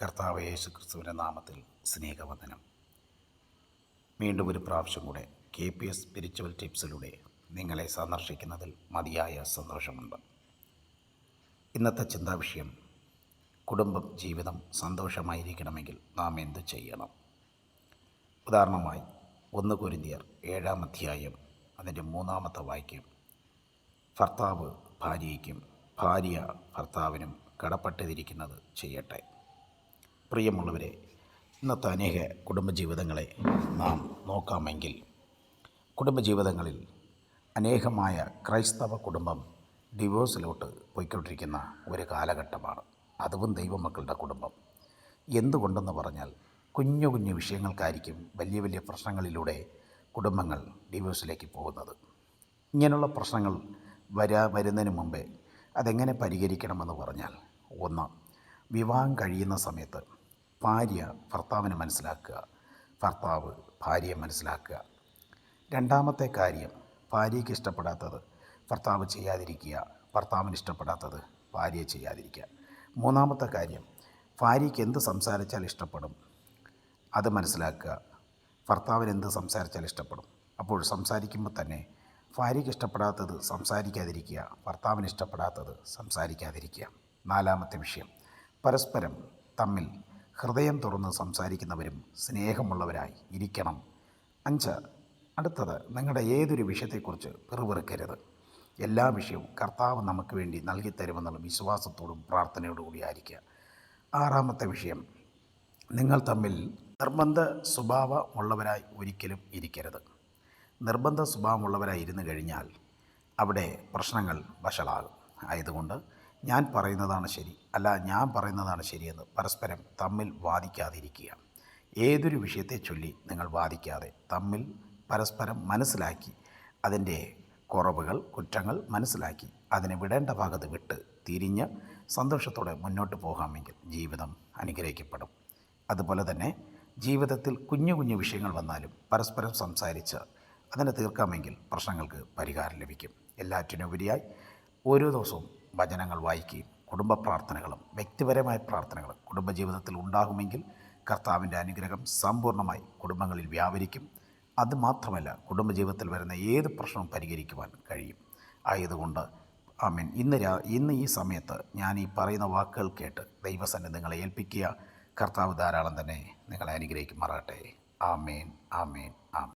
കർത്താവ് യേശു ക്രിസ്തുവിൻ്റെ നാമത്തിൽ സ്നേഹവന്ദനം. വീണ്ടും ഒരു പ്രാവശ്യം കൂടെ KPS സ്പിരിച്വൽ ടിപ്സിലൂടെ നിങ്ങളെ സന്ദർശിക്കുന്നതിൽ മതിയായ സന്തോഷമുണ്ട്. ഇന്നത്തെ ചിന്താവിഷയം, കുടുംബം ജീവിതം സന്തോഷമായിരിക്കണമെങ്കിൽ നാം എന്തു ചെയ്യണം? ഉദാഹരണമായി 1 കൊരിന്ത്യർ 7-ാം അധ്യായം അതിൻ്റെ 3-ാമത്തെ വാക്യം, ഭർത്താവ് ഭാര്യയ്ക്കും ഭാര്യ ഭർത്താവിനും കടപ്പെട്ടിരിക്കുന്നത് ചെയ്യട്ടെ. പ്രിയമുള്ളവരെ, ഇന്നത്തെ അനേക കുടുംബജീവിതങ്ങളെ നാം നോക്കാമെങ്കിൽ കുടുംബജീവിതങ്ങളിൽ അനേകമായ ക്രൈസ്തവ കുടുംബം ഡിവോഴ്സിലോട്ട് പോയിക്കൊണ്ടിരിക്കുന്ന ഒരു കാലഘട്ടമാണ്. അതും ദൈവമക്കളുടെ കുടുംബം. എന്തുകൊണ്ടെന്ന് പറഞ്ഞാൽ കുഞ്ഞു കുഞ്ഞു വിഷയങ്ങൾക്കായിരിക്കും വലിയ വലിയ പ്രശ്നങ്ങളിലൂടെ കുടുംബങ്ങൾ ഡിവോഴ്സിലേക്ക് പോകുന്നത്. ഇങ്ങനെയുള്ള പ്രശ്നങ്ങൾ വരുന്നതിന് മുമ്പേ അതെങ്ങനെ പരിഹരിക്കണമെന്ന് പറഞ്ഞാൽ, 1, വിവാഹം കഴിയുന്ന സമയത്ത് ഭാര്യ ഭർത്താവിനെ മനസ്സിലാക്കുക, ഭർത്താവ് ഭാര്യയെ മനസ്സിലാക്കുക. 2-ാമത്തെ കാര്യം, ഭാര്യയ്ക്ക് ഇഷ്ടപ്പെടാത്തത് ഭർത്താവ് ചെയ്യാതിരിക്കുക, ഭർത്താവിന് ഇഷ്ടപ്പെടാത്തത് ഭാര്യ ചെയ്യാതിരിക്കുക. 3-ാമത്തെ കാര്യം, ഭാര്യയ്ക്ക് എന്ത് സംസാരിച്ചാൽ ഇഷ്ടപ്പെടും അത് മനസ്സിലാക്കുക, ഭർത്താവിന് എന്ത് സംസാരിച്ചാൽ ഇഷ്ടപ്പെടും. അപ്പോൾ സംസാരിക്കുമ്പോൾ തന്നെ ഭാര്യയ്ക്ക് ഇഷ്ടപ്പെടാത്തത് സംസാരിക്കാതിരിക്കുക, ഭർത്താവിന് ഇഷ്ടപ്പെടാത്തത് സംസാരിക്കാതിരിക്കുക. 4-ാമത്തെ വിഷയം, പരസ്പരം തമ്മിൽ ഹൃദയം തുറന്ന് സംസാരിക്കുന്നവരും സ്നേഹമുള്ളവരായി ഇരിക്കണം. 5, അടുത്തത്, നിങ്ങളുടെ ഏതൊരു വിഷയത്തെക്കുറിച്ച് പിറുപിറുക്കരുത്. എല്ലാ വിഷയവും കർത്താവ് നമുക്ക് വേണ്ടി നൽകിത്തരുമെന്നുള്ള വിശ്വാസത്തോടും പ്രാർത്ഥനയോടും കൂടി ആയിരിക്കുക. 6-ാമത്തെ വിഷയം, നിങ്ങൾ തമ്മിൽ നിർബന്ധ സ്വഭാവമുള്ളവരായി ഒരിക്കലും ഇരിക്കരുത്. നിർബന്ധ സ്വഭാവമുള്ളവരായി ഇരുന്ന് കഴിഞ്ഞാൽ അവിടെ പ്രശ്നങ്ങൾ വഷളാകും. ആയതുകൊണ്ട് ഞാൻ പറയുന്നതാണ് ശരി, അല്ല ഞാൻ പറയുന്നതാണ് ശരിയെന്ന് പരസ്പരം തമ്മിൽ വാദിക്കാതിരിക്കുക. ഏതൊരു വിഷയത്തെ ചൊല്ലി നിങ്ങൾ വാദിക്കാതെ തമ്മിൽ പരസ്പരം മനസ്സിലാക്കി അതിൻ്റെ കുറവുകൾ കുറ്റങ്ങൾ മനസ്സിലാക്കി അതിനെ വിടേണ്ട ഭാഗത്ത് വിട്ട് തിരിഞ്ഞ് സന്തോഷത്തോടെ മുന്നോട്ട് പോകാമെങ്കിൽ ജീവിതം അനുഗ്രഹിക്കപ്പെടും. അതുപോലെ തന്നെ ജീവിതത്തിൽ കുഞ്ഞു കുഞ്ഞു വിഷയങ്ങൾ വന്നാലും പരസ്പരം സംസാരിച്ച് അതിനെ തീർക്കാമെങ്കിൽ പ്രശ്നങ്ങൾക്ക് പരിഹാരം ലഭിക്കും. എല്ലാറ്റിനുപരിയായി ഓരോ ദിവസവും വചനങ്ങൾ വായിക്കുകയും കുടുംബ പ്രാർത്ഥനകളും വ്യക്തിപരമായ പ്രാർത്ഥനകളും കുടുംബജീവിതത്തിൽ ഉണ്ടാകുമെങ്കിൽ കർത്താവിൻ്റെ അനുഗ്രഹം സമ്പൂർണ്ണമായി കുടുംബങ്ങളിൽ വ്യാപരിക്കും. അതുമാത്രമല്ല, കുടുംബജീവിതത്തിൽ വരുന്ന ഏത് പ്രശ്നവും പരിഹരിക്കുവാൻ കഴിയും. ആയതുകൊണ്ട് ആമേൻ, ഇന്ന് ഈ സമയത്ത് ഞാൻ ഈ പറയുന്ന വാക്കുകൾ കേട്ട് ദൈവസന്നിധി നിങ്ങളെ ഏൽപ്പിക്കുക. കർത്താവ് ധാരാളം തന്നെ നിങ്ങളെ അനുഗ്രഹിക്കുമാറാകട്ടെ. ആമേൻ, ആമേൻ, ആമേൻ.